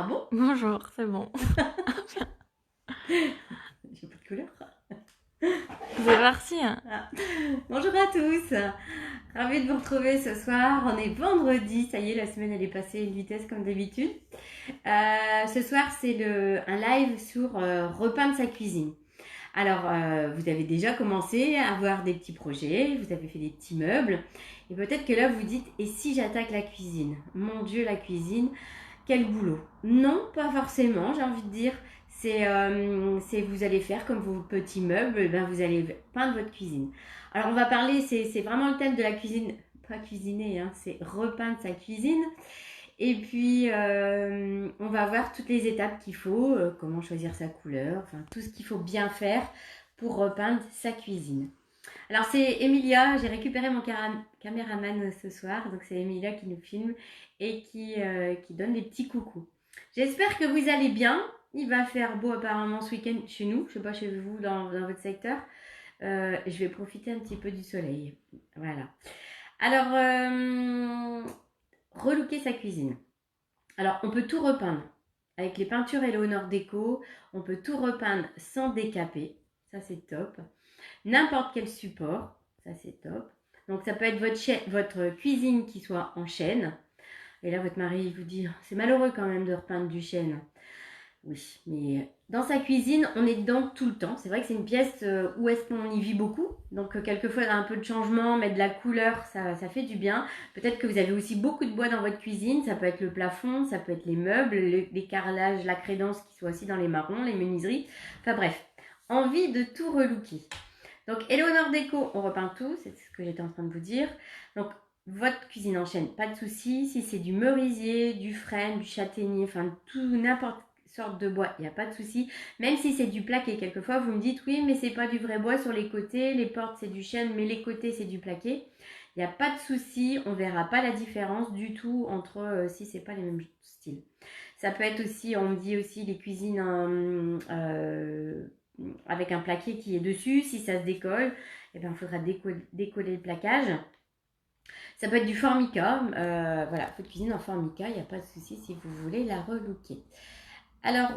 Ah bon? Bonjour, c'est bon. J'ai pas de couleur. C'est parti. Ah. Bonjour à tous. Ravie de vous retrouver ce soir. On est vendredi. Ça y est, la semaine elle est passée une vitesse comme d'habitude. Ce soir, c'est un live sur repeindre sa cuisine. Alors, vous avez déjà commencé à avoir des petits projets, vous avez fait des petits meubles, et peut-être que là vous dites, et si j'attaque la cuisine? Mon Dieu, la cuisine, quel boulot? Non, pas forcément, j'ai envie de dire. C'est vous allez faire comme vos petits meubles, ben vous allez peindre votre cuisine. Alors on va parler, c'est vraiment le thème de la cuisine, pas cuisiner, hein, c'est repeindre sa cuisine. Et puis, on va voir toutes les étapes qu'il faut, comment choisir sa couleur, enfin tout ce qu'il faut bien faire pour repeindre sa cuisine. Alors c'est Emilia, j'ai récupéré mon caméraman ce soir, donc c'est Emilia qui nous filme et qui donne des petits coucous. J'espère que vous allez bien. Il va faire beau apparemment ce week-end chez nous, je sais pas chez vous dans votre secteur. Je vais profiter un petit peu du soleil. Voilà. Alors, relooker sa cuisine. Alors, on peut tout repeindre. Avec les peintures Eleonore Déco, on peut tout repeindre sans décaper. Ça, c'est top. N'importe quel support. Ça, c'est top. Donc, ça peut être votre cuisine qui soit en chêne. Et là, votre mari vous dit, c'est malheureux quand même de repeindre du chêne. Oui, mais dans sa cuisine, on est dedans tout le temps. C'est vrai que c'est une pièce où est-ce qu'on y vit beaucoup. Donc, quelquefois, un peu de changement, mettre de la couleur, ça fait du bien. Peut-être que vous avez aussi beaucoup de bois dans votre cuisine. Ça peut être le plafond, ça peut être les meubles, les carrelages, la crédence qui soit aussi dans les marrons, les menuiseries. Enfin bref, envie de tout relooker. Donc, Eleonore Déco, on repeint tout. C'est ce que j'étais en train de vous dire. Donc, votre cuisine en chêne, pas de souci. Si c'est du merisier, du frêne, du châtaignier, enfin tout, n'importe sorte de bois, il n'y a pas de souci. Même si c'est du plaqué, quelquefois vous me dites oui, mais c'est pas du vrai bois sur les côtés, les portes c'est du chêne, mais les côtés c'est du plaqué. Il n'y a pas de souci, on verra pas la différence du tout entre si c'est pas les mêmes styles. Ça peut être aussi, on me dit aussi les cuisines avec un plaqué qui est dessus, si ça se décolle, eh ben, il faudra décoller le plaquage. Ça peut être du formica, voilà, votre cuisine en formica, il n'y a pas de souci si vous voulez la relooker. Alors,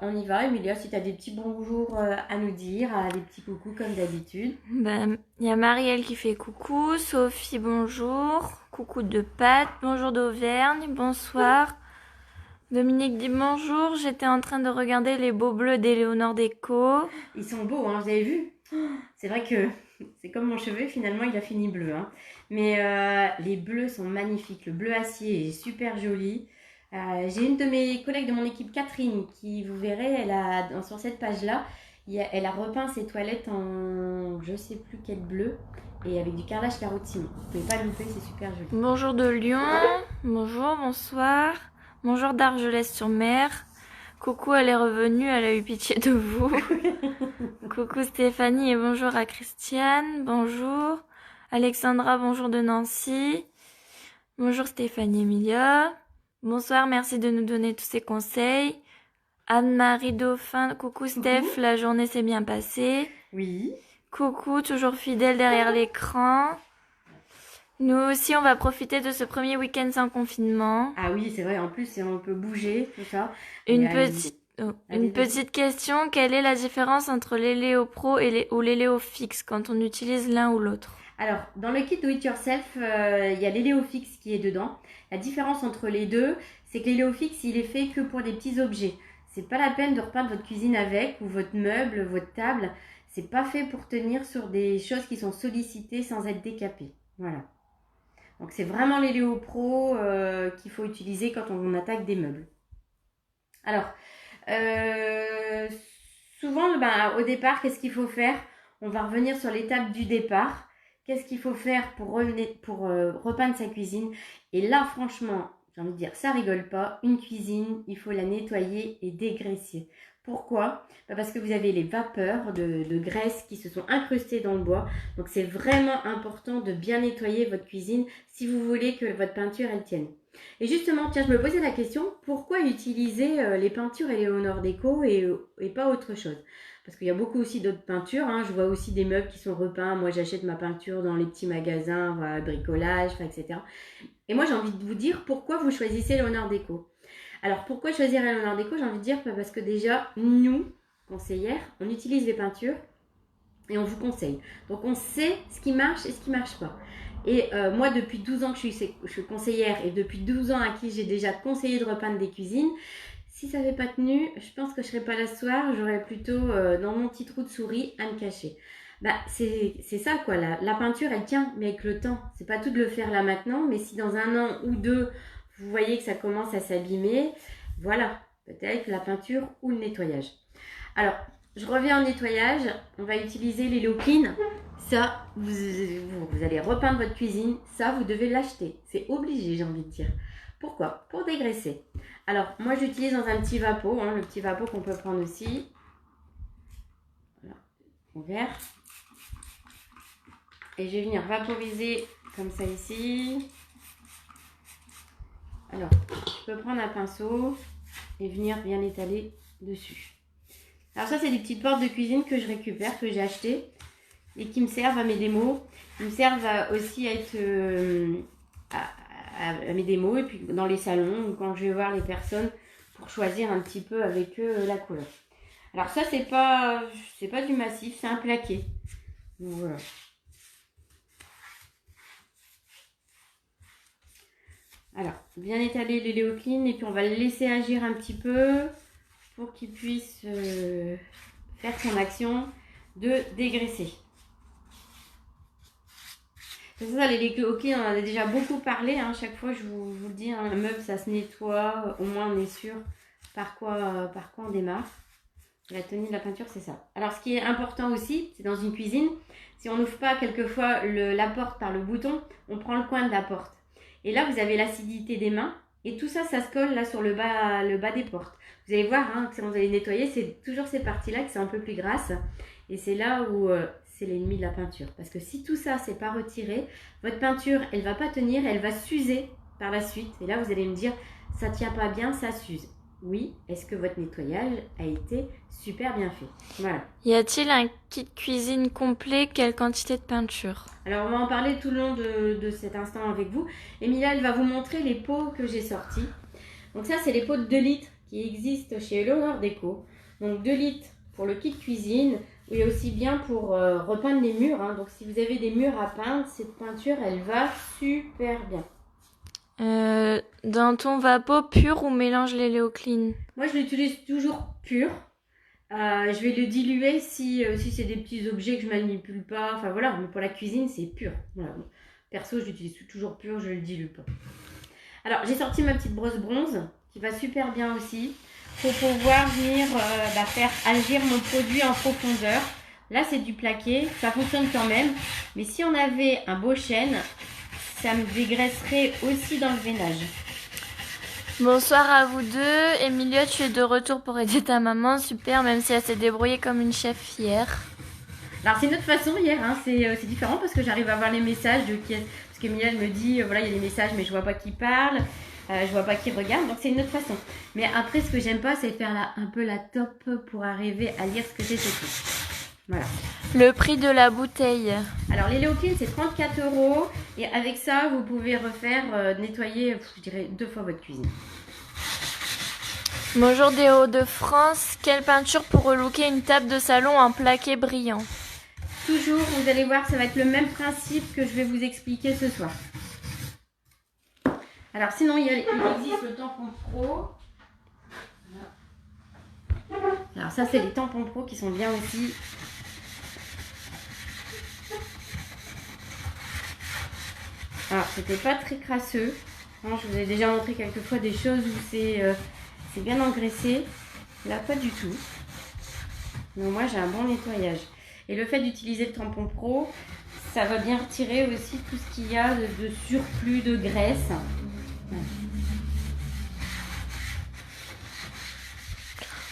on y va. Emilia, si tu as des petits bonjours à nous dire, des petits coucous comme d'habitude. Ben, il y a Marielle qui fait coucou, Sophie bonjour, coucou de Pat, bonjour d'Auvergne, bonsoir. Dominique dit bonjour, j'étais en train de regarder les beaux bleus d'Eleonore Déco. Ils sont beaux, hein, vous avez vu? C'est vrai que c'est comme mon cheveu, finalement, il a fini bleu. Hein. Mais les bleus sont magnifiques. Le bleu acier est super joli. J'ai une de mes collègues de mon équipe, Catherine, qui, vous verrez, sur cette page-là, elle a repeint ses toilettes en je sais plus quel bleu et avec du carrelage carotine. Vous pouvez pas le louper, c'est super joli. Bonjour de Lyon, bonjour, bonsoir. Bonjour d'Argelès-sur-Mer. Coucou, elle est revenue, elle a eu pitié de vous. Coucou Stéphanie et bonjour à Christiane. Bonjour. Alexandra, bonjour de Nancy. Bonjour Stéphanie Emilia. Bonsoir, merci de nous donner tous ces conseils. Anne-Marie Dauphin, coucou Steph, la journée s'est bien passée. Oui. Coucou, toujours fidèle derrière l'écran. Nous aussi, on va profiter de ce premier week-end sans confinement. Ah oui, c'est vrai, en plus, on peut bouger, tout ça. Une petite question, quelle est la différence entre les Léo Pro ou les Léo Fix quand on utilise l'un ou l'autre? Alors, dans le kit Do It Yourself, il y a l'Eléofix qui est dedans. La différence entre les deux, c'est que l'Eléofix, il est fait que pour des petits objets. C'est pas la peine de repeindre votre cuisine avec, ou votre meuble, votre table. C'est pas fait pour tenir sur des choses qui sont sollicitées sans être décapées. Voilà. Donc, c'est vraiment l'Eléo Pro qu'il faut utiliser quand on attaque des meubles. Alors, souvent, au départ, qu'est-ce qu'il faut faire? On va revenir sur l'étape du départ. Qu'est-ce qu'il faut faire pour repeindre sa cuisine? Et là, franchement, j'ai envie de dire, ça rigole pas. Une cuisine, il faut la nettoyer et dégraisser. Pourquoi? Parce que vous avez les vapeurs de graisse qui se sont incrustées dans le bois. Donc, c'est vraiment important de bien nettoyer votre cuisine si vous voulez que votre peinture, elle tienne. Et justement, tiens, je me posais la question, pourquoi utiliser les peintures Eleonore Déco et pas autre chose? Parce qu'il y a beaucoup aussi d'autres peintures. Hein. Je vois aussi des meubles qui sont repeints. Moi, j'achète ma peinture dans les petits magasins, voilà, bricolage, etc. Et moi, j'ai envie de vous dire pourquoi vous choisissez Eleonore Déco. Alors, pourquoi choisir Eleonore Déco? J'ai envie de dire parce que déjà, nous, conseillères, on utilise les peintures et on vous conseille. Donc, on sait ce qui marche et ce qui ne marche pas. Et moi, depuis 12 ans que je suis conseillère et depuis 12 ans à qui j'ai déjà conseillé de repeindre des cuisines, si ça n'avait pas tenu, je pense que je ne serais pas là ce soir. J'aurais plutôt dans mon petit trou de souris à me cacher. Bah, c'est ça quoi, la peinture elle tient, mais avec le temps. C'est pas tout de le faire là maintenant, mais si dans un an ou deux, vous voyez que ça commence à s'abîmer, voilà, peut-être la peinture ou le nettoyage. Alors, je reviens au nettoyage, on va utiliser les Léo Clean. Ça, vous allez repeindre votre cuisine, ça vous devez l'acheter. C'est obligé, j'ai envie de dire. Pourquoi? Pour dégraisser. Alors, moi j'utilise dans un petit vapeau, le petit vapeau qu'on peut prendre aussi. Voilà, vert. Et je vais venir vaporiser comme ça ici. Alors, je peux prendre un pinceau et venir bien étaler dessus. Alors ça, c'est des petites portes de cuisine que je récupère, que j'ai achetées et qui me servent à mes démos. Ils me servent aussi à être à mes démos et puis dans les salons ou quand je vais voir les personnes pour choisir un petit peu avec eux la couleur. Alors ça, c'est pas du massif, c'est un plaqué. Donc voilà. Alors, bien étaler le Léo Clean et puis on va le laisser agir un petit peu pour qu'il puisse faire son action de dégraisser. C'est ça, les Léo Clean, on en a déjà beaucoup parlé. Chaque fois, je vous le dis, un meuble, ça se nettoie. Au moins, on est sûr par quoi on démarre. La tenue de la peinture, c'est ça. Alors, ce qui est important aussi, c'est dans une cuisine, si on n'ouvre pas quelquefois la porte par le bouton, on prend le coin de la porte. Et là, vous avez l'acidité des mains. Et tout ça, ça se colle là sur le bas des portes. Vous allez voir, quand vous allez nettoyer, c'est toujours ces parties-là qui sont un peu plus grasses. Et c'est là où c'est l'ennemi de la peinture. Parce que si tout ça, c'est pas retiré, votre peinture, elle va pas tenir, elle va s'user par la suite. Et là, vous allez me dire, ça tient pas bien, ça s'use. Oui, est-ce que votre nettoyage a été super bien fait? Voilà. Y a-t-il un kit cuisine complet? Quelle quantité de peinture? Alors, on va en parler tout le long de cet instant avec vous. Emilia, elle va vous montrer les pots que j'ai sortis. Donc ça, c'est les pots de 2 litres qui existent chez Eleonore Déco. Donc 2 litres pour le kit cuisine et aussi bien pour repeindre les murs. Donc si vous avez des murs à peindre, cette peinture, elle va super bien. Dans ton vapeau, pur ou mélange les Léo Clean? Moi, je l'utilise toujours pur. Je vais le diluer si c'est des petits objets que je manipule pas. Enfin voilà, mais pour la cuisine, c'est pur. Voilà. Perso, je l'utilise toujours pur, je le dilue pas. Alors, j'ai sorti ma petite brosse bronze qui va super bien aussi pour pouvoir venir faire agir mon produit en profondeur. Là, c'est du plaqué, ça fonctionne quand même. Mais si on avait un beau chêne, ça me dégraisserait aussi dans le veinage. Bonsoir à vous deux. Emilia, tu es de retour pour aider ta maman. Super, même si elle s'est débrouillée comme une chef hier. Alors, c'est une autre façon hier. C'est différent parce que j'arrive à voir les messages parce qu'Emilia me dit, voilà, il y a des messages, mais je vois pas qui parle. Je vois pas qui regarde, donc c'est une autre façon. Mais après, ce que j'aime pas, c'est faire un peu la top pour arriver à lire ce que c'est écrit. Voilà. Le prix de la bouteille. Alors, les Léo Clean, c'est 34 €. Et avec ça, vous pouvez refaire, nettoyer, je dirais, 2 fois votre cuisine. Bonjour des Hauts-de-France. Quelle peinture pour relooker une table de salon en plaqué brillant? Toujours, vous allez voir, ça va être le même principe que je vais vous expliquer ce soir. Alors, sinon, il existe le tampon pro. Alors, ça, c'est les tampons pro qui sont bien aussi. Alors, c'était pas très crasseux. Je vous ai déjà montré quelques fois des choses où c'est bien engraissé. Là, pas du tout. Donc, moi, j'ai un bon nettoyage. Et le fait d'utiliser le tampon pro, ça va bien retirer aussi tout ce qu'il y a de surplus de graisse.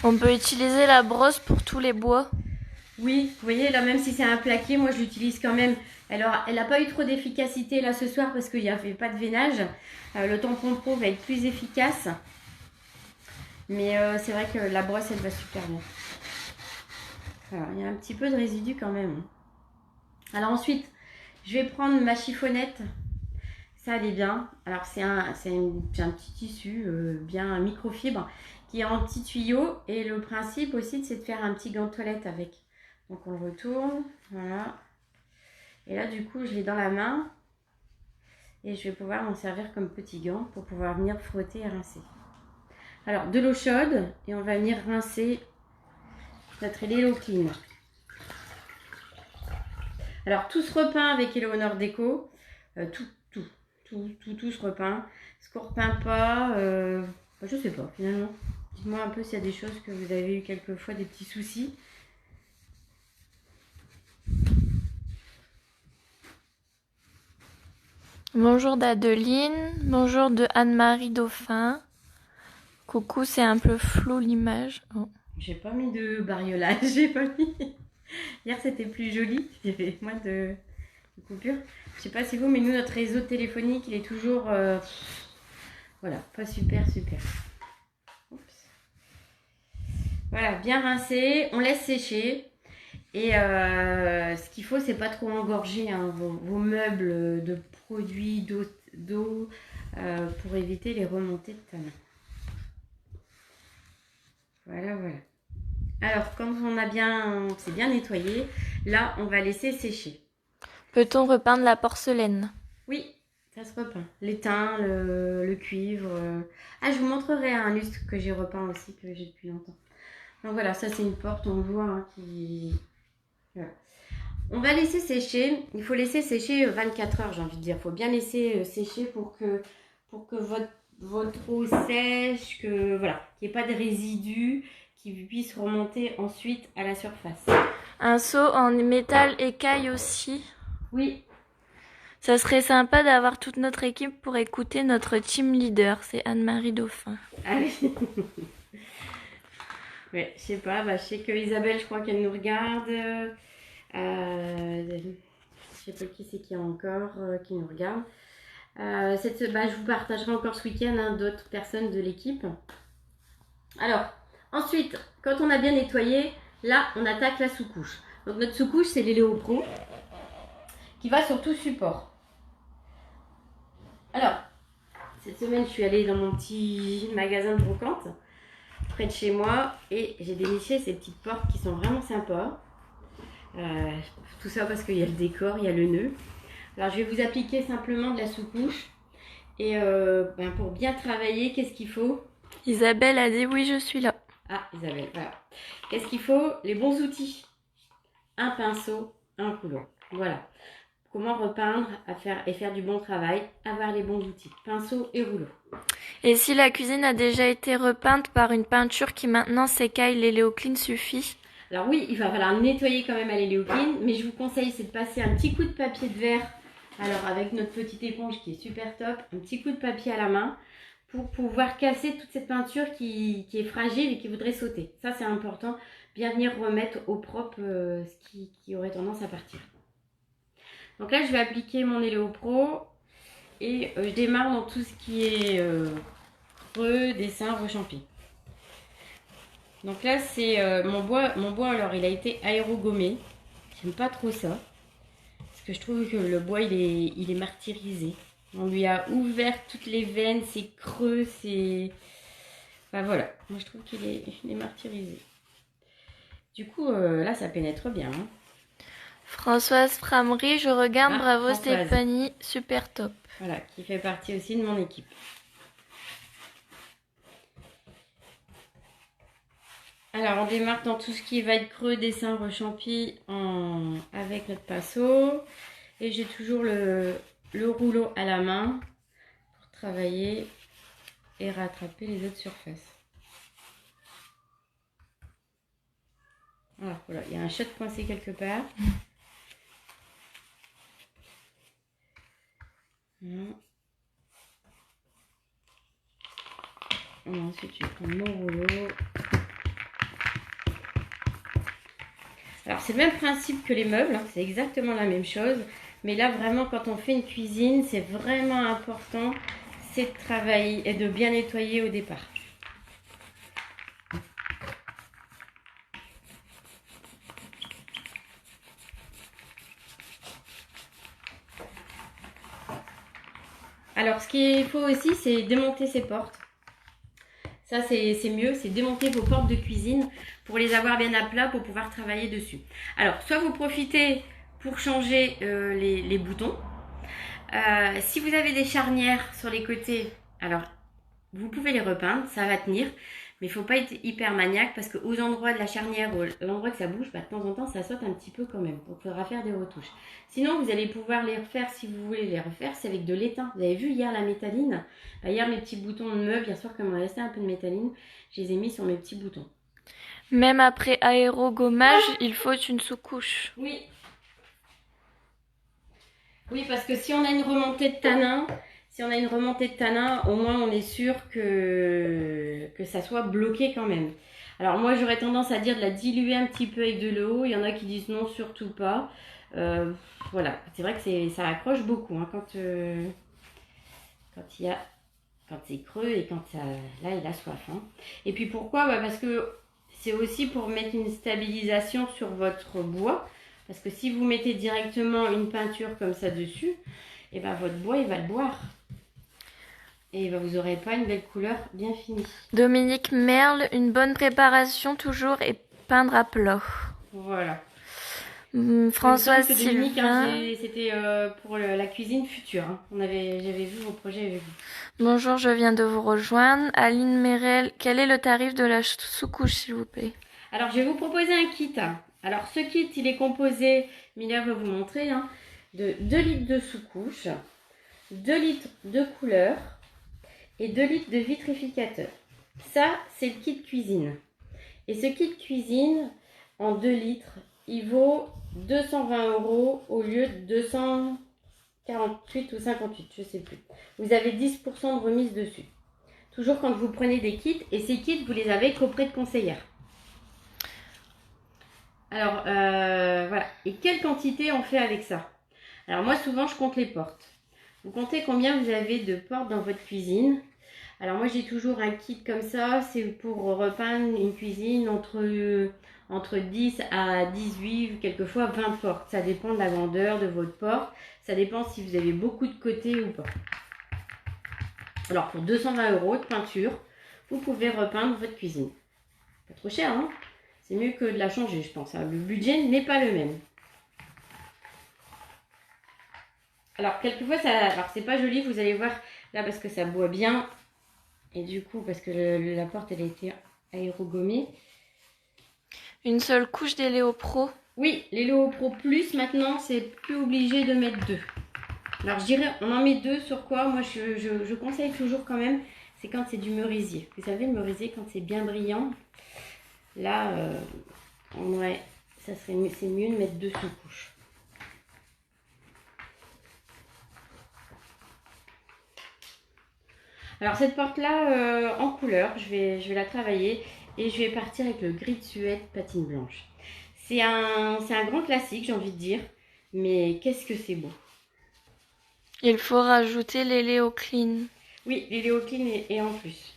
On peut utiliser la brosse pour tous les bois? Oui, vous voyez, là, même si c'est un plaqué, moi, je l'utilise quand même. Alors, elle n'a pas eu trop d'efficacité là ce soir parce qu'il n'y avait pas de veinage. Le tampon pro va être plus efficace. Mais c'est vrai que la brosse, elle va super bien. Alors, il y a un petit peu de résidu quand même. Alors ensuite, je vais prendre ma chiffonnette. Ça allait bien. Alors c'est un petit tissu bien microfibre qui est en petit tuyau. Et le principe aussi, c'est de faire un petit gant de toilette avec. Donc on le retourne, voilà. Et là du coup, je l'ai dans la main. Et je vais pouvoir m'en servir comme petit gant pour pouvoir venir frotter et rincer. Alors de l'eau chaude et on va venir rincer notre Hello Clean. Alors tout se repeint avec Eleonore Déco. Tout se repeint. Ce qu'on repeint pas, je sais pas finalement. Dites-moi un peu s'il y a des choses que vous avez eu quelquefois, des petits soucis. Bonjour d'Adeline, bonjour de Anne-Marie Dauphin. Coucou, c'est un peu flou l'image. Oh. J'ai pas mis de bariolage, j'ai pas mis. Hier c'était plus joli, il y avait moins de coupures. Je sais pas si vous, mais nous notre réseau téléphonique il est toujours, voilà, pas super. Oups. Voilà, bien rincé, on laisse sécher. Et ce qu'il faut, c'est pas trop engorger vos meubles de produits d'eau pour éviter les remontées de talent. Voilà. Alors, quand c'est bien nettoyé, là, on va laisser sécher. Peut-on repeindre la porcelaine? Oui, ça se repeint. L'étain, le cuivre. Ah, je vous montrerai un lustre que j'ai repeint aussi, que j'ai depuis longtemps. Donc voilà, ça c'est une porte, on le voit, qui... Voilà. On va laisser sécher. Il faut laisser sécher 24 heures, j'ai envie de dire. Il faut bien laisser sécher pour que votre eau sèche, que voilà, qu'il n'y ait pas de résidus qui puissent remonter ensuite à la surface. Un seau en métal écaille aussi. Oui. Ça serait sympa d'avoir toute notre équipe pour écouter notre team leader. C'est Anne-Marie Dauphin. Ah oui. Ouais, je sais pas. Je sais que Isabelle, je crois qu'elle nous regarde. Je sais pas qui c'est qui a encore qui nous regarde. Je vous partagerai encore ce week-end d'autres personnes de l'équipe. Alors, ensuite, quand on a bien nettoyé, là, on attaque la sous-couche. Donc, notre sous-couche, c'est l'Eleo Pro qui va sur tout support. Alors, cette semaine, je suis allée dans mon petit magasin de brocante près de chez moi et j'ai déniché ces petites portes qui sont vraiment sympas. Tout ça parce qu'il y a le décor, il y a le nœud. Alors, je vais vous appliquer simplement de la sous-couche. Et pour bien travailler, qu'est-ce qu'il faut? Isabelle a dit oui, je suis là. Ah, Isabelle, voilà. Qu'est-ce qu'il faut? Les bons outils. Un pinceau, un rouleau. Voilà. Comment repeindre et faire du bon travail? Avoir les bons outils. Pinceau et rouleau. Et si la cuisine a déjà été repeinte par une peinture qui maintenant s'écaille, l'Eleo Clean suffit? Alors oui, il va falloir nettoyer quand même à l'Eleo Clean, mais je vous conseille c'est de passer un petit coup de papier de verre. Alors avec notre petite éponge qui est super top, un petit coup de papier à la main pour pouvoir casser toute cette peinture qui est fragile et qui voudrait sauter. Ça c'est important, bien venir remettre au propre ce qui aurait tendance à partir. Donc là je vais appliquer mon Hello Pro et je démarre dans tout ce qui est creux, dessin, rechampi. Donc là c'est mon bois alors il a été aérogommé, j'aime pas trop ça. Que je trouve que le bois il est martyrisé. On lui a ouvert toutes les veines, c'est creux, c'est... Enfin voilà, moi je trouve qu'il est martyrisé. Du coup, là ça pénètre bien. Hein. Françoise Framery, je regarde, bravo Françoise. Stéphanie, super top. Voilà, qui fait partie aussi de mon équipe. Alors on démarre dans tout ce qui va être creux, dessin, rechampi avec notre pinceau. Et j'ai toujours le rouleau à la main pour travailler et rattraper les autres surfaces. Ah, voilà, il y a un chat coincé quelque part. Voilà. Et ensuite, je prends mon rouleau. Alors, c'est le même principe que les meubles, hein, c'est exactement la même chose. Mais là, vraiment, quand on fait une cuisine, c'est vraiment important, c'est de travailler et de bien nettoyer au départ. Alors, ce qu'il faut aussi, c'est démonter ces portes. Ça, c'est mieux, c'est démonter vos portes de cuisine pour les avoir bien à plat pour pouvoir travailler dessus. Alors, soit vous profitez pour changer les boutons. Si vous avez des charnières sur les côtés, alors vous pouvez les repeindre, ça va tenir. Mais il ne faut pas être hyper maniaque parce qu'aux endroits de la charnière, l'endroit que ça bouge, bah, de temps en temps, ça saute un petit peu quand même. Donc, il faudra faire des retouches. Sinon, vous allez pouvoir les refaire si vous voulez les refaire. C'est avec de l'étain. Vous avez vu hier la métalline. Bah, hier, mes petits boutons de meubles, hier soir, comme il restait un peu de métalline, je les ai mis sur mes petits boutons. Même après aérogommage, il faut une sous-couche. Oui. Oui, parce que si on a une remontée de tanin, au moins on est sûr que ça soit bloqué quand même. Alors moi j'aurais tendance à dire de la diluer un petit peu avec de l'eau. Il y en a qui disent non, surtout pas. Voilà, c'est vrai que ça accroche beaucoup hein, quand c'est creux et quand là il a soif. Hein. Et puis pourquoi parce que c'est aussi pour mettre une stabilisation sur votre bois. Parce que si vous mettez directement une peinture comme ça dessus, et ben votre bois il va le boire. Et ben vous n'aurez pas une belle couleur bien finie. Dominique Merle, une bonne préparation toujours et peindre à plat. Voilà. Françoise Dominique, Sylvain. c'était pour la cuisine future. Hein. J'avais vu vos projets avec vous. Bonjour, je viens de vous rejoindre. Aline Merel, quel est le tarif de la sous-couche s'il vous plaît? Alors je vais vous proposer un kit. Alors ce kit il est composé, Mila va vous montrer, hein, de 2 litres de sous-couche, 2 litres de couleur et 2 litres de vitrificateur. Ça c'est le kit cuisine. Et ce kit cuisine en 2 litres, il vaut 220 € au lieu de 248 ou 58, je ne sais plus. Vous avez 10% de remise dessus. Toujours quand vous prenez des kits, et ces kits, vous les avez qu'auprès de conseillères. Alors, voilà. Et quelle quantité on fait avec ça? Alors moi, souvent, je compte les portes. Vous comptez combien vous avez de portes dans votre cuisine. Alors moi, j'ai toujours un kit comme ça. C'est pour repeindre une cuisine entre 10 à 18, quelquefois 20 portes. Ça dépend de la grandeur de votre porte. Ça dépend si vous avez beaucoup de côtés ou pas. Alors, pour 220 € de peinture, vous pouvez repeindre votre cuisine. Pas trop cher, hein? C'est mieux que de la changer, je pense. Le budget n'est pas le même. Alors, quelquefois, alors c'est pas joli, vous allez voir là parce que ça boit bien. Et du coup, parce que la porte, elle a été aérogommée. Une seule couche des Léo Pro. Oui, les Léo Pro Plus, maintenant, c'est plus obligé de mettre 2. Alors, je dirais, on en met 2 sur quoi? Moi, je conseille toujours quand même, c'est quand c'est du merisier. Vous savez, le merisier, quand c'est bien brillant, là, ouais, c'est mieux de mettre 2 sous-couches. Alors cette porte-là, en couleur, je vais la travailler et je vais partir avec le gris de Suède patine blanche. C'est un grand classique, j'ai envie de dire, mais qu'est-ce que c'est beau. Il faut rajouter les Léo Clean. Oui, les Léo Clean et en plus.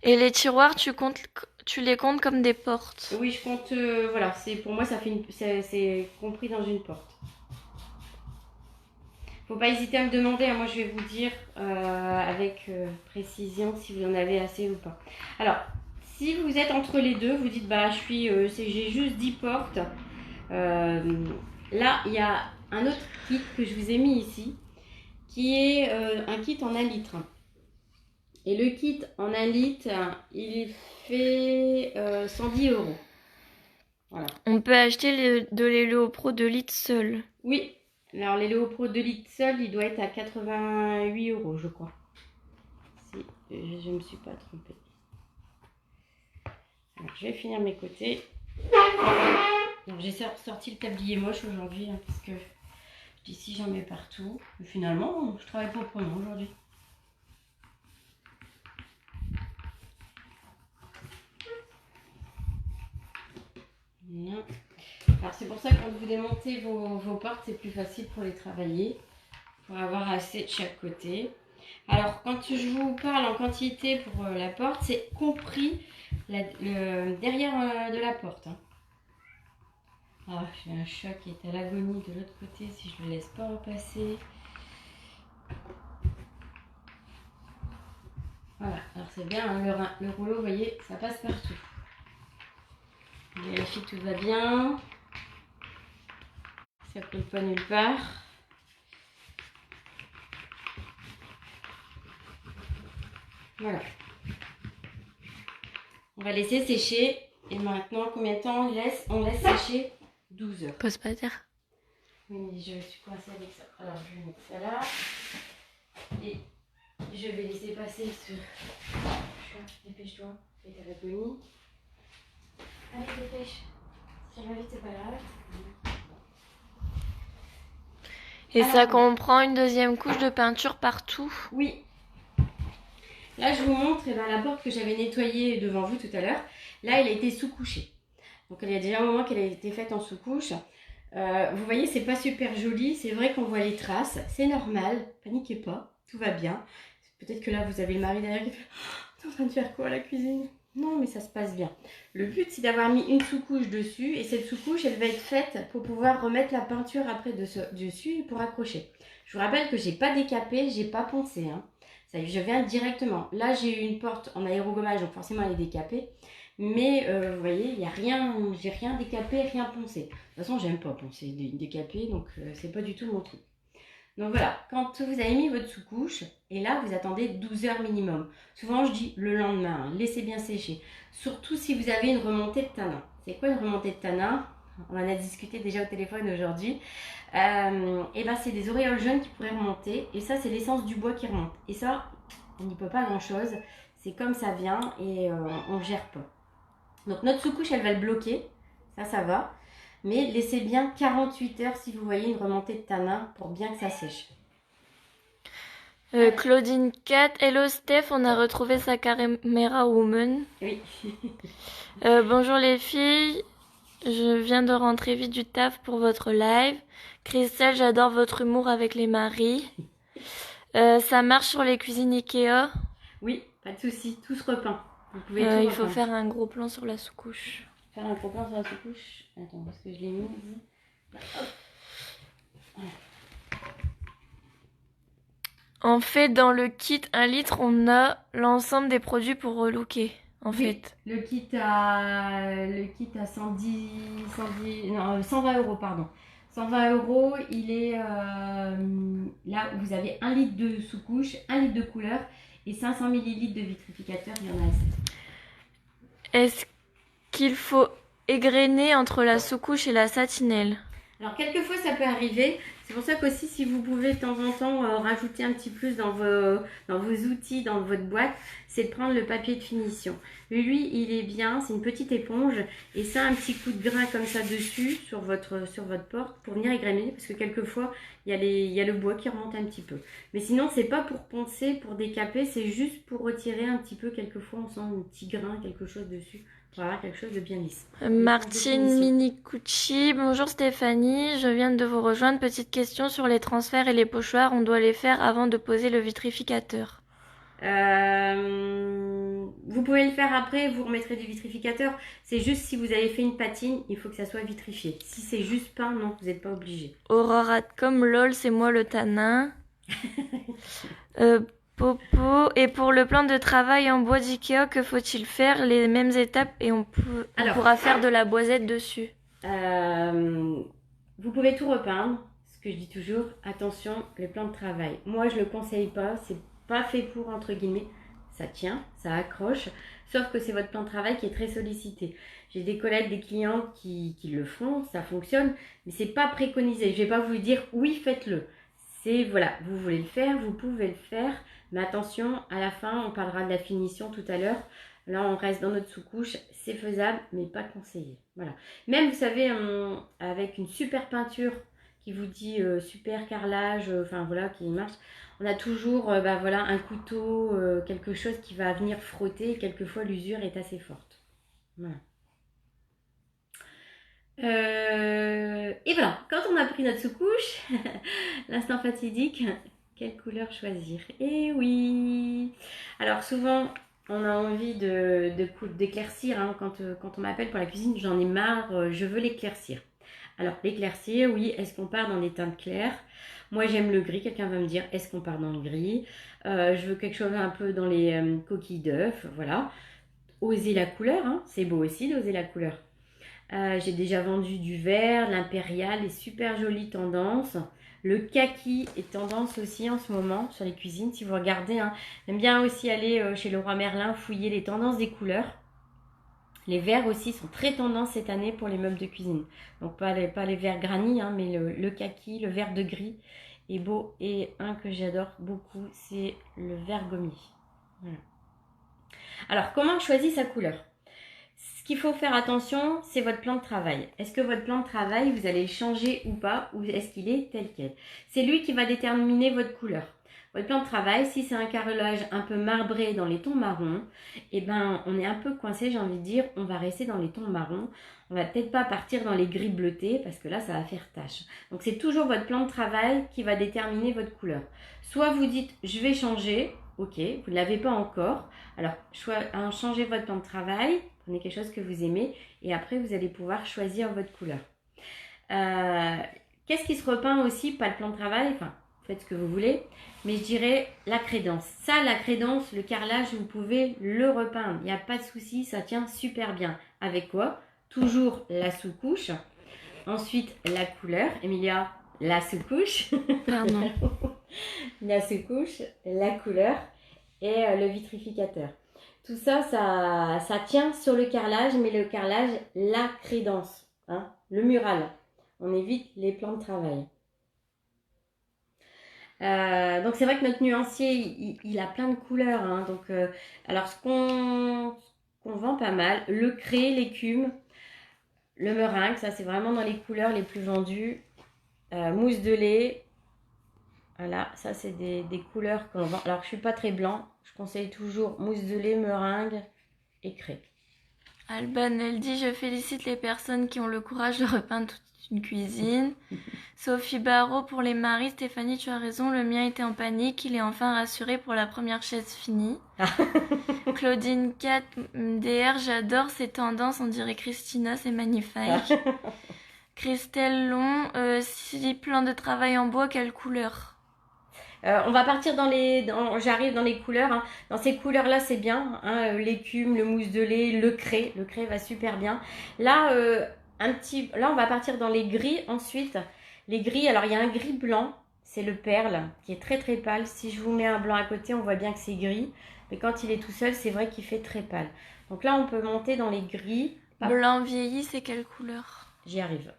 Et les tiroirs, tu les comptes comme des portes. Oui, je compte, voilà, pour moi, c'est compris dans une porte. Faut pas hésiter à me demander, moi je vais vous dire avec précision si vous en avez assez ou pas. Alors, si vous êtes entre les deux, vous dites bah j'ai juste 10 portes. Là, il y a un autre kit que je vous ai mis ici, qui est un kit en 1 litre. Et le kit en 1 litre, il fait 110 €. Voilà. On peut acheter de Léo Pro 2 litres seul. Oui. Alors, les Léo Pro 2 litres seul, il doit être à 88 €, je crois. Si je ne me suis pas trompée. Alors, je vais finir mes côtés. J'ai sorti le tablier moche aujourd'hui, hein, parce que d'ici, j'en mets partout. Mais finalement, je travaille proprement aujourd'hui. Voilà. Alors c'est pour ça que quand vous démontez vos portes, c'est plus facile pour les travailler, pour avoir assez de chaque côté. Alors quand je vous parle en quantité pour la porte, c'est compris le derrière de la porte. Hein. Ah, j'ai un chat qui est à l'agonie de l'autre côté si je ne le laisse pas repasser. Voilà, alors c'est bien, hein, le rouleau, vous voyez, ça passe partout. Vérifie que tout va bien. Ça ne coule pas nulle part. Voilà. On va laisser sécher. Et maintenant, combien de temps on laisse sécher? 12 heures. Pose pas à terre. Oui, mais je suis coincée avec ça. Alors, je vais mettre ça là. Et je vais laisser passer ce... Dépêche-toi. Fais ta lagonie. Allez, dépêche. Si ça va vite, c'est pas grave. Et Alors, ça comprend une deuxième couche de peinture partout? Oui. Là, je vous montre la porte que j'avais nettoyée devant vous tout à l'heure. Là, elle a été sous-couchée. Donc, il y a déjà un moment qu'elle a été faite en sous-couche. Vous voyez, c'est pas super joli. C'est vrai qu'on voit les traces. C'est normal. Paniquez pas. Tout va bien. Peut-être que là, vous avez le mari derrière qui fait « T'es en train de faire quoi à la cuisine ?» Non, mais ça se passe bien. Le but, c'est d'avoir mis une sous-couche dessus. Et cette sous-couche, elle va être faite pour pouvoir remettre la peinture après dessus et pour accrocher. Je vous rappelle que j'ai pas décapé, j'ai pas poncé. Hein. Ça, je viens directement. Là, j'ai eu une porte en aérogommage, donc forcément, elle est décapée. Mais vous voyez, il y a rien, j'ai rien décapé, rien poncé. De toute façon, j'aime pas poncer décapé, donc c'est pas du tout mon truc. Donc voilà, quand vous avez mis votre sous-couche, et là, vous attendez 12 heures minimum. Souvent, je dis le lendemain, hein, laissez bien sécher. Surtout si vous avez une remontée de tanin. C'est quoi une remontée de tanin? On en a discuté déjà au téléphone aujourd'hui. Et ben, c'est des auréoles jaunes qui pourraient remonter. Et ça, c'est l'essence du bois qui remonte. Et ça, on n'y peut pas grand-chose. C'est comme ça vient et on ne gère pas. Donc notre sous-couche, elle va le bloquer. Ça va. Mais laissez bien 48 heures si vous voyez une remontée de tanin pour bien que ça sèche. Claudine 4, hello Steph, on a retrouvé sa caméra woman. Oui. Bonjour les filles, je viens de rentrer vite du taf pour votre live. Christelle, j'adore votre humour avec les maris. Ça marche sur les cuisines Ikea? Oui, pas de souci, tout se repeint. Vous pouvez tout il faut repeindre. faire un gros plan sur la sous-couche. Faire un gros plan sur la sous-couche. Attends, parce que je l'ai mis. Hop. Voilà. En fait, dans le kit 1 litre, on a l'ensemble des produits pour relooker. En fait. Le kit à 120 euros, pardon. 120 euros, il est là où vous avez 1 litre de sous-couche, 1 litre de couleur et 500 ml de vitrificateur, il y en a assez. Est-ce qu'il faut égrener entre la sous-couche et la satinelle? Alors quelquefois ça peut arriver, c'est pour ça qu'aussi si vous pouvez de temps en temps rajouter un petit plus dans vos outils, dans votre boîte, c'est de prendre le papier de finition. Lui il est bien, c'est une petite éponge et ça un petit coup de grain comme ça dessus sur votre porte pour venir égrener parce que quelquefois il y a le bois qui remonte un petit peu. Mais sinon c'est pas pour poncer, pour décaper, c'est juste pour retirer un petit peu, quelquefois on sent un petit grain, quelque chose dessus. Voilà, quelque chose de bien lisse. Martine Minicucci, bonjour Stéphanie, je viens de vous rejoindre. Petite question sur les transferts et les pochoirs, on doit les faire avant de poser le vitrificateur. Vous pouvez le faire après, vous remettrez du vitrificateur. C'est juste si vous avez fait une patine, il faut que ça soit vitrifié. Si c'est juste peint, non, vous n'êtes pas obligé. Aurora.com, lol, c'est moi le tanin. Popo, et pour le plan de travail en bois d'Ikea, que faut-il faire? Les mêmes étapes et on pourra faire de la boisette dessus. Vous pouvez tout repeindre, ce que je dis toujours, attention, le plan de travail. Moi, je ne le conseille pas, c'est pas fait pour, entre guillemets, ça tient, ça accroche, sauf que c'est votre plan de travail qui est très sollicité. J'ai des collègues, des clients qui le font, ça fonctionne, mais c'est pas préconisé. Je vais pas vous dire oui, faites-le. C'est voilà, vous voulez le faire, vous pouvez le faire. Mais attention, à la fin, on parlera de la finition tout à l'heure. Là, on reste dans notre sous-couche. C'est faisable, mais pas conseillé. Voilà. Même, vous savez, avec une super peinture qui vous dit super carrelage, enfin voilà, qui marche, on a toujours voilà, un couteau, quelque chose qui va venir frotter. Et quelquefois, l'usure est assez forte. Voilà. Et voilà, quand on a pris notre sous-couche, l'instant fatidique, quelle couleur choisir? Eh oui! Alors souvent, on a envie d'éclaircir, hein, quand on m'appelle pour la cuisine, j'en ai marre, je veux l'éclaircir. Alors, l'éclaircir, oui, est-ce qu'on part dans des teintes claires? Moi, j'aime le gris. Quelqu'un va me dire, est-ce qu'on part dans le gris? Je veux quelque chose un peu dans les coquilles d'œufs, voilà. Oser la couleur, hein. C'est beau aussi d'oser la couleur. J'ai déjà vendu du vert, l'impérial est super jolie tendance. Le kaki est tendance aussi en ce moment sur les cuisines. Si vous regardez, hein, j'aime bien aussi aller chez Leroy Merlin fouiller les tendances des couleurs. Les verts aussi sont très tendance cette année pour les meubles de cuisine. Donc pas les verts granits, hein, mais le kaki, le vert de gris est beau. Et un que j'adore beaucoup, c'est le vert gommier. Voilà. Alors comment on choisit sa couleur? Ce qu'il faut faire attention, c'est votre plan de travail. Est-ce que votre plan de travail, vous allez le changer ou pas, ou est-ce qu'il est tel quel? C'est lui qui va déterminer votre couleur. Votre plan de travail, si c'est un carrelage un peu marbré dans les tons marrons, eh ben, on est un peu coincé, j'ai envie de dire, on va rester dans les tons marrons. On va peut-être pas partir dans les gris bleutés parce que là, ça va faire tache. Donc, c'est toujours votre plan de travail qui va déterminer votre couleur. Soit vous dites, je vais changer, ok, vous ne l'avez pas encore. Alors, changez votre plan de travail, prenez quelque chose que vous aimez et après, vous allez pouvoir choisir votre couleur. Qu'est-ce qui se repeint aussi? Pas le plan de travail, enfin, faites ce que vous voulez, mais je dirais la crédence. Ça, la crédence, le carrelage, vous pouvez le repeindre. Il n'y a pas de souci, ça tient super bien. Avec quoi? Toujours la sous-couche. Ensuite, la couleur. Emilia, la sous-couche. Pardon. La sous-couche, la couleur et le vitrificateur. Tout ça, ça tient sur le carrelage, mais le carrelage, la crédence, hein, le mural. On évite les plans de travail. Donc c'est vrai que notre nuancier, il a plein de couleurs. Hein, donc, alors ce qu'on vend pas mal, le craie, l'écume, le meringue, ça c'est vraiment dans les couleurs les plus vendues. Mousse de lait, voilà, ça c'est des couleurs qu'on vend. Alors je suis pas très blanc, je conseille toujours mousse de lait, meringue et craie. Alban, elle dit, je félicite les personnes qui ont le courage de repeindre toute une cuisine. Sophie Barrault, pour les maris, Stéphanie, tu as raison, le mien était en panique, il est enfin rassuré pour la première chaise finie. Claudine 4, DR, j'adore ces tendances, on dirait Christina, c'est magnifique. Christelle Long, si plan de travail en bois, quelle couleur? On va partir j'arrive dans les couleurs. Hein. Dans ces couleurs-là, c'est bien. Hein, l'écume, le mousse de lait, le craie. Le craie va super bien. Là, là, on va partir dans les gris ensuite. Les gris, alors il y a un gris blanc, c'est le perle, qui est très très pâle. Si je vous mets un blanc à côté, on voit bien que c'est gris. Mais quand il est tout seul, c'est vrai qu'il fait très pâle. Donc là, on peut monter dans les gris. Blanc vieilli, c'est quelle couleur? J'y arrive.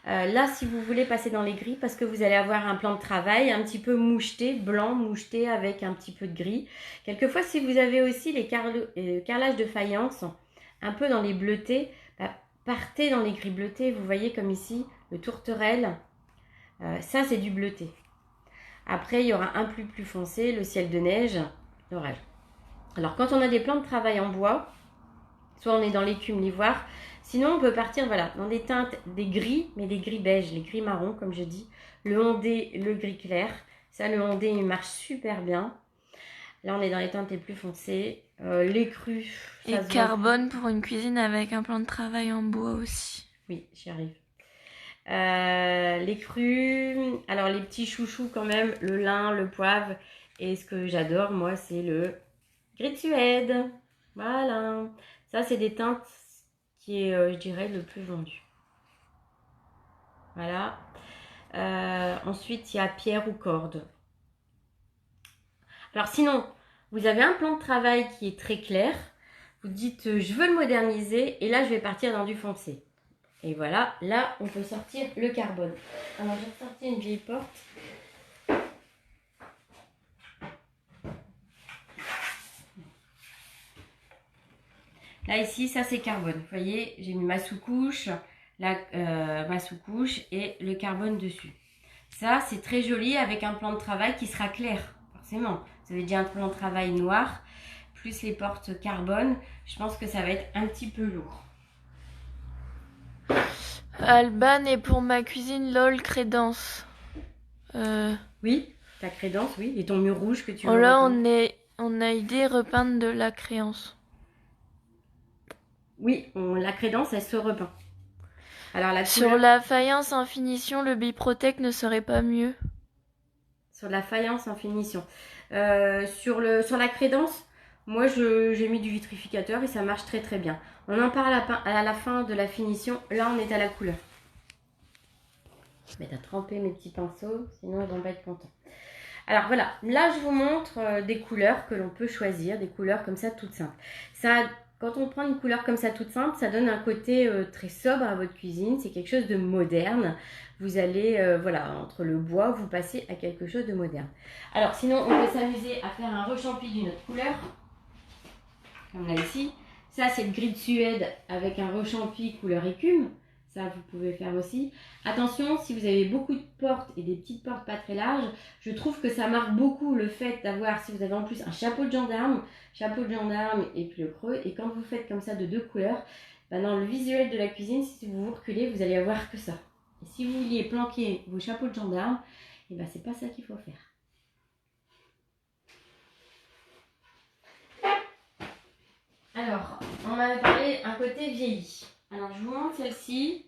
Là, si vous voulez passer dans les gris, parce que vous allez avoir un plan de travail un petit peu moucheté, blanc moucheté avec un petit peu de gris. Quelquefois, si vous avez aussi les carrelages de faïence, un peu dans les bleutés, partez dans les gris bleutés. Vous voyez comme ici, le tourterelle, ça c'est du bleuté. Après, il y aura un plus foncé, le ciel de neige, l'orage. Alors, quand on a des plans de travail en bois, soit on est dans l'écume, l'ivoire, sinon on peut partir voilà, dans des teintes, des gris, mais des gris beiges, les gris marrons comme je dis, le ondé, le gris clair. Ça, le ondé, il marche super bien. Là, on est dans les teintes les plus foncées. Les crus. Et carbone pour une cuisine avec un plan de travail en bois aussi. Oui, j'y arrive. Les crus, alors les petits chouchous quand même, le lin, le poivre. Et ce que j'adore, moi, c'est le gris de Suède. Voilà. Ça, c'est des teintes qui est, je dirais, le plus vendu. Voilà. Ensuite, il y a pierre ou corde. Alors sinon, vous avez un plan de travail qui est très clair. Vous dites, je veux le moderniser. Et là, je vais partir dans du foncé. Et voilà, là, on peut sortir le carbone. Alors, j'ai ressorti une vieille porte. Là, ici, ça, c'est carbone. Vous voyez, j'ai mis ma sous-couche, ma sous-couche et le carbone dessus. Ça, c'est très joli avec un plan de travail qui sera clair, forcément. Vous avez déjà un plan de travail noir, plus les portes carbone. Je pense que ça va être un petit peu lourd. Alban, et pour ma cuisine, lol, crédence. Oui, ta crédence, oui. Et ton mur rouge que tu veux. Oh là, on a idée repeindre de la créance. Oui, la crédence, elle se repeint. Alors la Sur couleur... la faïence en finition, le Biprotec ne serait pas mieux? Sur la faïence en finition. Sur la crédence, moi j'ai mis du vitrificateur et ça marche très très bien. On en parle à la fin de la finition. Là on est à la couleur. Je vais mettre à tremper mes petits pinceaux, sinon ils vont pas être contents. Alors voilà, là je vous montre des couleurs que l'on peut choisir, des couleurs comme ça toutes simples. Quand on prend une couleur comme ça toute simple, ça donne un côté très sobre à votre cuisine, c'est quelque chose de moderne. Vous allez, voilà, entre le bois, vous passez à quelque chose de moderne. Alors sinon, on peut s'amuser à faire un rechampi d'une autre couleur, comme là ici. Ça c'est le gris de Suède avec un rechampi couleur écume. Ça, vous pouvez faire aussi. Attention, si vous avez beaucoup de portes et des petites portes pas très larges, je trouve que ça marque beaucoup le fait d'avoir, si vous avez en plus un chapeau de gendarme et puis le creux. Et quand vous faites comme ça de deux couleurs, ben dans le visuel de la cuisine, si vous vous reculez, vous allez avoir que ça. Et si vous vouliez planquer vos chapeaux de gendarme, et ben c'est pas ça qu'il faut faire. Alors, on avait parlé un côté vieilli. Alors, je vous montre celle-ci.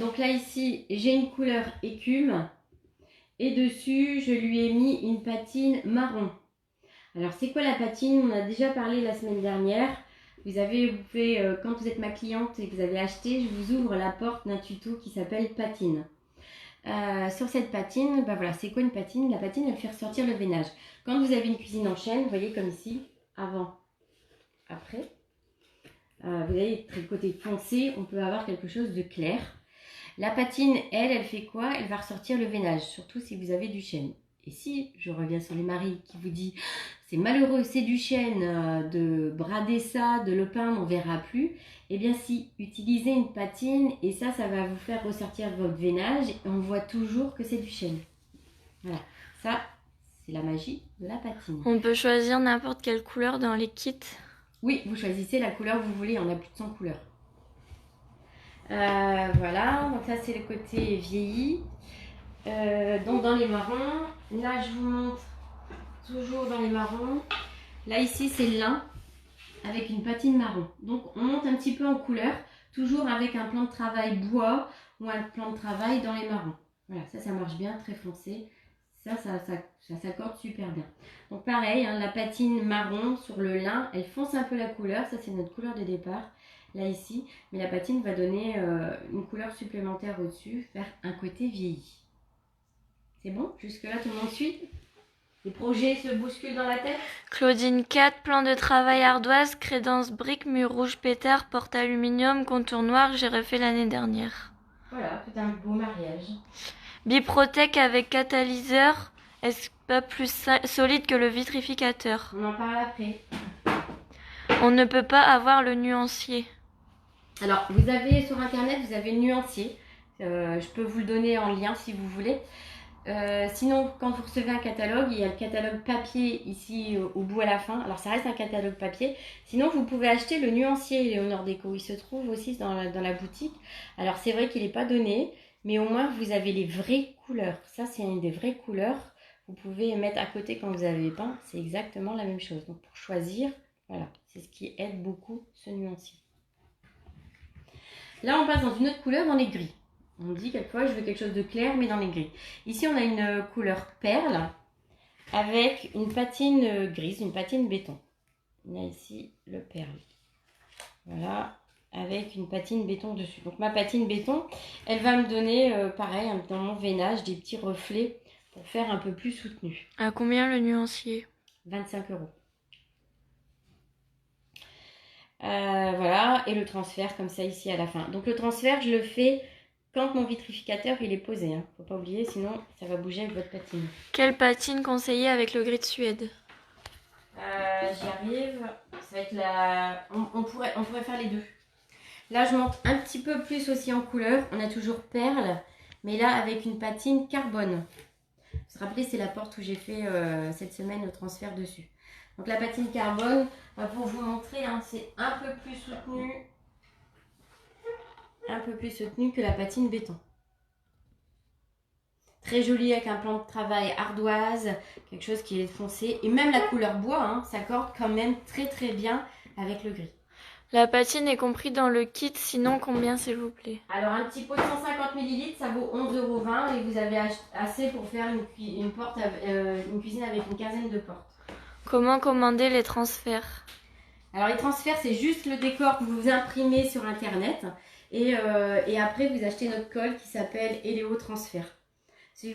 Donc là, ici, j'ai une couleur écume. Et dessus, je lui ai mis une patine marron. Alors, c'est quoi la patine? On a déjà parlé la semaine dernière. Vous pouvez, quand vous êtes ma cliente et que vous avez acheté, je vous ouvre la porte d'un tuto qui s'appelle patine. Sur cette patine, ben voilà, c'est quoi une patine? La patine, elle fait ressortir le veinage. Quand vous avez une cuisine en chaîne, vous voyez comme ici, avant, après. Vous avez le côté foncé, on peut avoir quelque chose de clair. La patine, elle fait quoi? Elle va ressortir le veinage, surtout si vous avez du chêne. Et si, je reviens sur les maris qui vous dit c'est malheureux, c'est du chêne, de brader ça, de le peindre, on ne verra plus. Eh bien si, utilisez une patine et ça va vous faire ressortir votre veinage et on voit toujours que c'est du chêne. Voilà, ça c'est la magie de la patine. On peut choisir n'importe quelle couleur dans les kits. Oui, vous choisissez la couleur que vous voulez, on a plus de 100 couleurs. Voilà, donc ça c'est le côté vieilli. Donc dans les marrons, là je vous montre toujours dans les marrons. Là ici c'est lin avec une patine marron. Donc on monte un petit peu en couleur, toujours avec un plan de travail bois ou un plan de travail dans les marrons. Voilà, ça marche bien, très foncé. Ça s'accorde super bien. Donc pareil, hein, la patine marron sur le lin, elle fonce un peu la couleur. Ça c'est notre couleur de départ, là ici. Mais la patine va donner une couleur supplémentaire au-dessus, faire un côté vieilli. C'est bon? Jusque-là, tout le monde suit? Les projets se bousculent dans la tête? Claudine 4, plan de travail ardoise, crédence brique, mur rouge pétard, porte aluminium, contour noir, j'ai refait l'année dernière. Voilà, tout un beau mariage. Biprotec avec catalyseur, est-ce pas plus solide que le vitrificateur? On en parle après. On ne peut pas avoir le nuancier. Alors, vous avez sur internet, vous avez le nuancier. Je peux vous le donner en lien si vous voulez. Sinon, quand vous recevez un catalogue, il y a le catalogue papier ici au bout à la fin. Alors, ça reste un catalogue papier. Sinon, vous pouvez acheter le nuancier Léonore Déco. Il se trouve aussi dans la boutique. Alors, c'est vrai qu'il n'est pas donné, mais au moins, vous avez les vraies couleurs. Ça, c'est une des vraies couleurs. Vous pouvez mettre à côté quand vous avez peint. C'est exactement la même chose. Donc, pour choisir, voilà, c'est ce qui aide beaucoup ce nuancier. Là, on passe dans une autre couleur, dans les gris. On dit quelquefois, je veux quelque chose de clair, mais dans les gris. Ici, on a une couleur perle avec une patine grise, une patine béton. On a ici le perle. Voilà, avec une patine béton dessus. Donc, ma patine béton, elle va me donner, pareil, dans mon veinage, des petits reflets pour faire un peu plus soutenu. À combien le nuancier? 25 €. Voilà, et le transfert comme ça ici à la fin. Donc, le transfert, je le fais quand mon vitrificateur il est posé, hein. Faut pas oublier, sinon ça va bouger avec votre patine. Quelle patine conseiller avec le gris de Suède? J'y arrive. Ça va être la... on pourrait faire les deux. Là, je monte un petit peu plus aussi en couleur. On a toujours perle, mais là avec une patine carbone. Vous vous rappelez, c'est la porte où j'ai fait cette semaine le transfert dessus. Donc la patine carbone, pour vous montrer, hein, c'est un peu plus soutenu. Un peu plus soutenu que la patine béton. Très joli avec un plan de travail ardoise, quelque chose qui est foncé. Et même la couleur bois, hein, s'accorde quand même très très bien avec le gris. La patine est comprise dans le kit, sinon combien s'il vous plaît? Alors un petit pot de 150 ml, ça vaut 11,20 € et vous avez assez pour faire une cuisine avec une quinzaine de portes. Comment commander les transferts? Alors les transferts, c'est juste le décor que vous imprimez sur internet et après vous achetez notre colle qui s'appelle Eléo Transfert.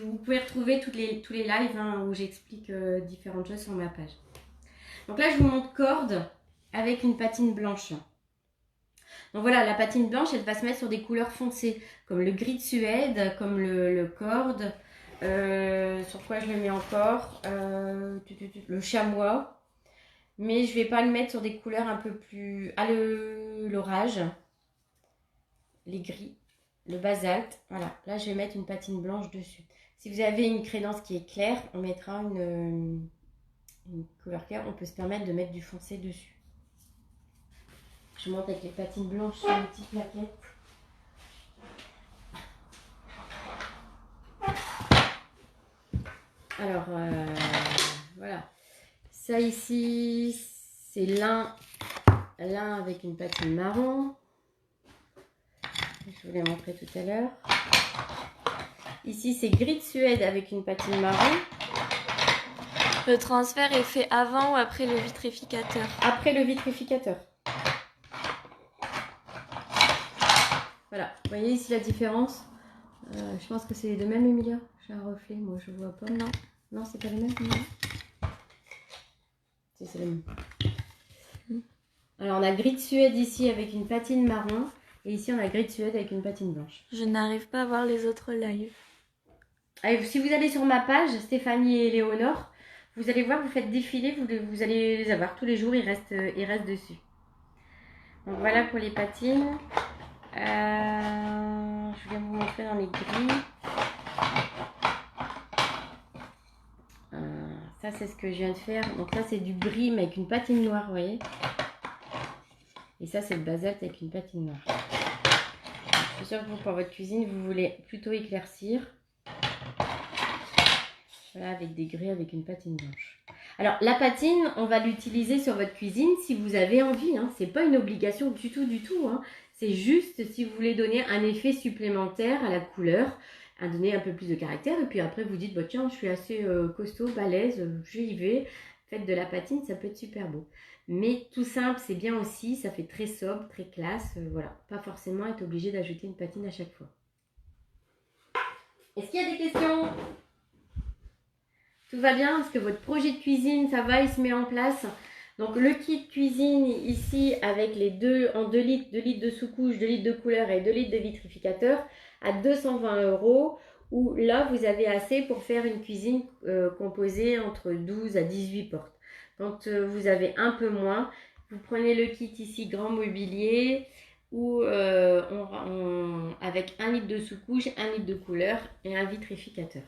Vous pouvez retrouver tous les lives où j'explique différentes choses sur ma page. Donc là je vous montre corde avec une patine blanche. Donc voilà, la patine blanche elle va se mettre sur des couleurs foncées comme le gris de Suède, comme le corde. Sur quoi je le mets encore, le chamois. Mais je vais pas le mettre sur des couleurs un peu plus... Ah, l'orage, les gris, le basalte. Voilà, là je vais mettre une patine blanche dessus. Si vous avez une crédence qui est claire, on mettra une couleur claire. On peut se permettre de mettre du foncé dessus. Je monte avec les patines blanches sur une petite plaquette. Alors, voilà. Ça ici, c'est lin avec une patine marron. Je vous l'ai montré tout à l'heure. Ici, c'est gris de Suède avec une patine marron. Le transfert est fait avant ou après le vitrificateur? Après le vitrificateur. Voilà, vous voyez ici la différence. Je pense que c'est les deux mêmes, Emilia. J'ai un reflet, moi je vois pas. Non. Non, c'est pas les mêmes. Si, c'est les mêmes. Alors on a gris de Suède ici avec une patine marron. Et ici on a gris de Suède avec une patine blanche. Je n'arrive pas à voir les autres lives. Allez, si vous allez sur ma page, Stéphanie et Léonore, vous allez voir, vous faites défiler, vous allez les avoir tous les jours, ils restent dessus. Donc voilà pour les patines. Je vais vous montrer dans les gris. Ça c'est ce que je viens de faire. Donc ça c'est du gris mais avec une patine noire, vous voyez. Et ça c'est le basalte avec une patine noire. Je suis sûre que vous, pour votre cuisine, vous voulez plutôt éclaircir. Voilà, avec des gris avec une patine blanche. Alors la patine, on va l'utiliser sur votre cuisine si vous avez envie. Hein. C'est pas une obligation du tout. Hein. C'est juste si vous voulez donner un effet supplémentaire à la couleur, à donner un peu plus de caractère. Et puis après vous dites, bah, tiens, je suis assez costaud, balèze, j'y vais. Faites de la patine, ça peut être super beau. Mais tout simple, c'est bien aussi, ça fait très sobre, très classe. Voilà, pas forcément être obligé d'ajouter une patine à chaque fois. Est-ce qu'il y a des questions ? Tout va bien? Est-ce que votre projet de cuisine, ça va, il se met en place? Donc le kit cuisine ici avec les deux en 2 litres, 2 litres de sous-couche, 2 litres de couleur et 2 litres de vitrificateur à 220 €. Où là vous avez assez pour faire une cuisine composée entre 12 à 18 portes. Quand vous avez un peu moins, vous prenez le kit ici grand mobilier où avec 1 litre de sous-couche, 1 litre de couleur et un vitrificateur.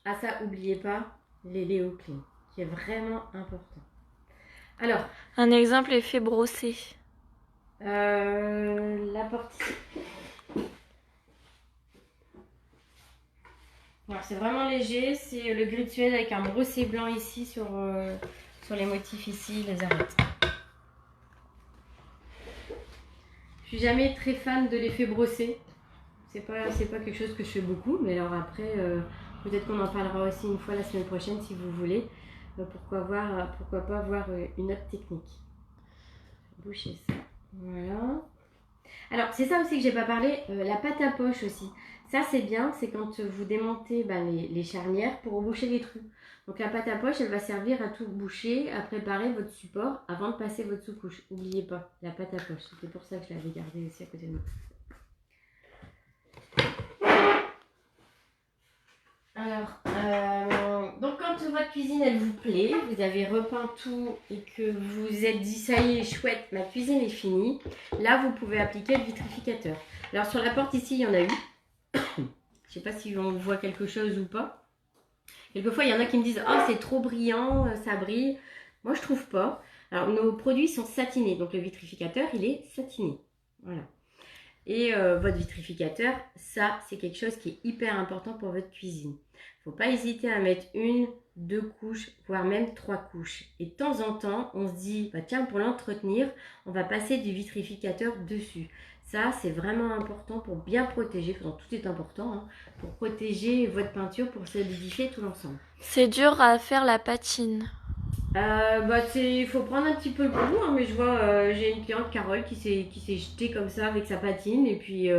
Ah ça, n'oubliez pas les Léo Clean, qui est vraiment important. Alors, un exemple est fait brosser. La porte ici. Alors c'est vraiment léger, c'est le gris de Suède avec un brossé blanc ici sur les motifs ici, les arêtes. Je suis jamais très fan de l'effet brossé. C'est pas quelque chose que je fais beaucoup, mais alors après, peut-être qu'on en parlera aussi une fois la semaine prochaine si vous voulez. Pourquoi pas voir une autre technique. Boucher ça. Voilà. Alors c'est ça aussi que j'ai pas parlé, la pâte à poche aussi. Ça c'est bien, c'est quand vous démontez les charnières pour boucher les trous. Donc la pâte à poche, elle va servir à tout boucher, à préparer votre support avant de passer votre sous-couche. N'oubliez pas, la pâte à poche. C'était pour ça que je l'avais gardée aussi à côté de moi. Alors, donc quand votre cuisine elle vous plaît, vous avez repeint tout et que vous vous êtes dit ça y est, chouette, ma cuisine est finie, là vous pouvez appliquer le vitrificateur. Alors sur la porte ici, il y en a eu. Je sais pas si on voit quelque chose ou pas. Quelquefois, il y en a qui me disent « Oh, c'est trop brillant, ça brille. » Moi, je trouve pas. Alors, nos produits sont satinés. Donc, le vitrificateur, il est satiné. Voilà. Et votre vitrificateur, ça, c'est quelque chose qui est hyper important pour votre cuisine. Il faut pas hésiter à mettre 1, 2 couches, voire même 3 couches. Et de temps en temps, on se dit, bah tiens, pour l'entretenir, on va passer du vitrificateur dessus. Ça, c'est vraiment important pour bien protéger, enfin, tout est important, hein, pour protéger votre peinture, pour solidifier tout l'ensemble. C'est dur à faire la patine. Il faut prendre un petit peu le goût, hein, mais je vois, j'ai une cliente, Carole, qui s'est jetée comme ça avec sa patine, et puis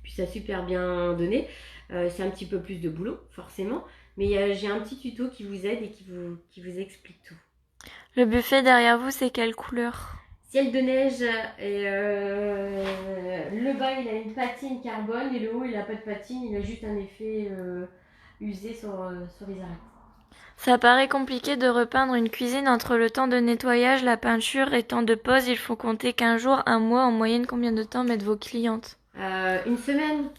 ça a super bien donné. C'est un petit peu plus de boulot, forcément, mais j'ai un petit tuto qui vous aide et qui vous explique tout. Le buffet derrière vous, c'est quelle couleur? Ciel de neige, et le bas il a une patine carbone, et le haut il a pas de patine, il a juste un effet usé sur les arêtes. Ça paraît compliqué de repeindre une cuisine entre le temps de nettoyage, la peinture et temps de pause. Il faut compter 15 jours, un mois. En moyenne, combien de temps mettent vos clientes? Une semaine,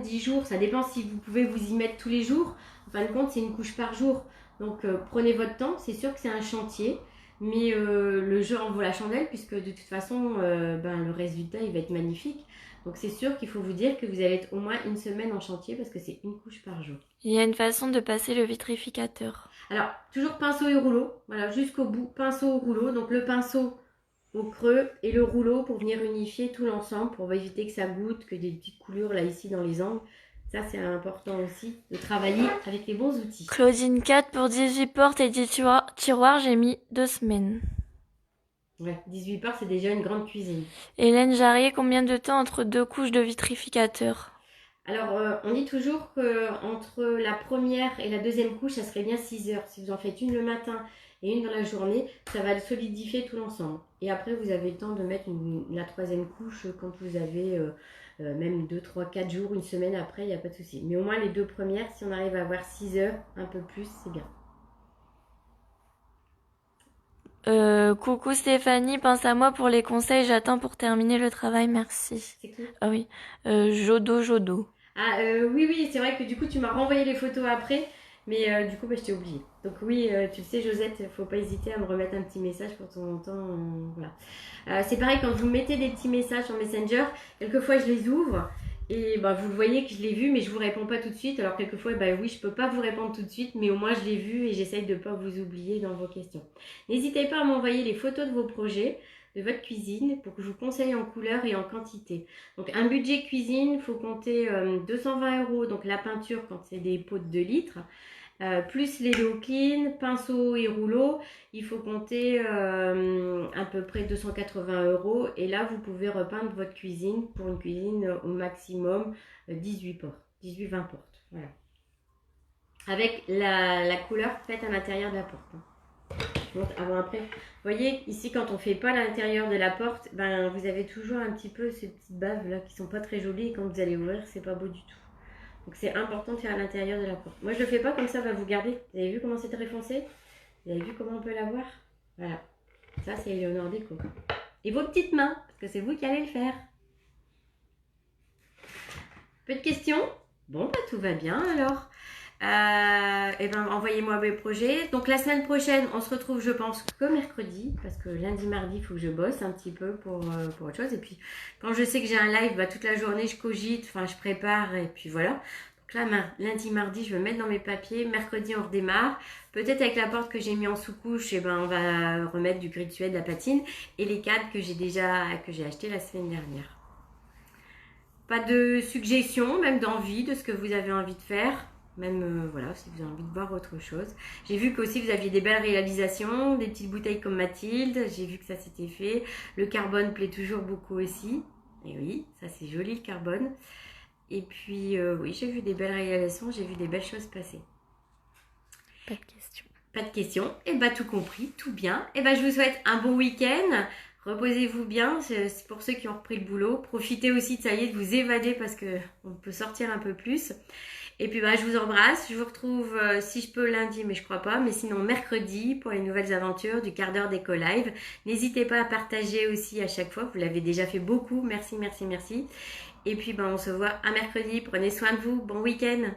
10 jours, ça dépend si vous pouvez vous y mettre tous les jours. En fin de compte, c'est une couche par jour. Donc prenez votre temps, c'est sûr que c'est un chantier, mais le jeu en vaut la chandelle puisque de toute façon, le résultat il va être magnifique. Donc c'est sûr qu'il faut vous dire que vous allez être au moins une semaine en chantier parce que c'est une couche par jour. Il y a une façon de passer le vitrificateur. Alors, toujours pinceau et rouleau, voilà, jusqu'au bout, pinceau, rouleau. Donc le pinceau au creux et le rouleau pour venir unifier tout l'ensemble, pour éviter que ça goûte, que des petites coulures là ici dans les angles. Ça c'est important aussi, de travailler avec les bons outils. Claudine 4 pour 18 portes et 10 tiroirs, j'ai mis 2 semaines. Ouais, 18 parts, c'est déjà une grande cuisine. Hélène Jarrier, combien de temps entre 2 couches de vitrificateur? Alors, on dit toujours qu'entre la première et la deuxième couche, ça serait bien 6 heures. Si vous en faites une le matin et une dans la journée, ça va solidifier tout l'ensemble. Et après, vous avez le temps de mettre la troisième couche quand vous avez même 2, 3, 4 jours, une semaine après, il n'y a pas de souci. Mais au moins les 2 premières, si on arrive à avoir 6 heures, un peu plus, c'est bien. Coucou Stéphanie, pense à moi pour les conseils, j'attends pour terminer le travail, merci. C'est cool. Ah oui, Jodo. Ah oui, c'est vrai que du coup tu m'as renvoyé les photos après, mais du coup je t'ai oublié. Donc oui, tu le sais Josette, faut pas hésiter à me remettre un petit message pour de temps en temps. Voilà. C'est pareil quand vous mettez des petits messages sur Messenger, quelquefois je les ouvre et vous le voyez que je l'ai vu, mais je vous réponds pas tout de suite. Alors quelquefois oui, je peux pas vous répondre tout de suite, mais au moins je l'ai vu et j'essaye de pas vous oublier dans vos questions. N'hésitez pas à m'envoyer les photos de vos projets, de votre cuisine, pour que je vous conseille en couleur et en quantité. Donc un budget cuisine, il faut compter 220 €, donc la peinture quand c'est des pots de 2 litres, plus les low clean, pinceau et rouleau, il faut compter à peu près 280 €. Et là, vous pouvez repeindre votre cuisine pour une cuisine au maximum 18 portes, 18-20 portes. Voilà. Avec la couleur faite à l'intérieur de la porte. Donc avant-après, vous voyez ici quand on fait pas l'intérieur de la porte, vous avez toujours un petit peu ces petites baves là qui sont pas très jolies et quand vous allez ouvrir c'est pas beau du tout. Donc c'est important de faire à l'intérieur de la porte. Moi je le fais pas comme ça, vous regardez. Vous avez vu comment c'est très foncé? Vous avez vu comment on peut l'avoir? Voilà. Ça c'est Léonore Déco. Et vos petites mains, parce que c'est vous qui allez le faire. Peu de questions? Bon tout va bien alors. Envoyez-moi vos projets. Donc la semaine prochaine, on se retrouve, je pense, que mercredi, parce que lundi, mardi, il faut que je bosse un petit peu pour autre chose. Et puis, quand je sais que j'ai un live, toute la journée, je cogite, je prépare, et puis voilà. Donc là, lundi, mardi, je vais me mettre dans mes papiers. Mercredi, on redémarre. Peut-être avec la porte que j'ai mis en sous-couche, on va remettre du gris de Suède, la patine, et les cadres que j'ai acheté la semaine dernière. Pas de suggestions, même d'envie de ce que vous avez envie de faire. Même si vous avez envie de voir autre chose. J'ai vu qu'aussi vous aviez des belles réalisations, des petites bouteilles comme Mathilde, j'ai vu que ça s'était fait. Le carbone plaît toujours beaucoup aussi. Et oui, ça c'est joli le carbone. Et puis oui, j'ai vu des belles réalisations, j'ai vu des belles choses passer. Pas de questions. Pas de questions. Et tout compris, tout bien. Et je vous souhaite un bon week-end. Reposez-vous bien, c'est pour ceux qui ont repris le boulot. Profitez aussi de vous évader parce qu'on peut sortir un peu plus. Et puis je vous embrasse, je vous retrouve si je peux lundi, mais je crois pas, mais sinon mercredi pour les nouvelles aventures du quart d'heure d'éco live. N'hésitez pas à partager aussi à chaque fois, vous l'avez déjà fait beaucoup, merci. Et puis on se voit à mercredi, prenez soin de vous, bon week-end.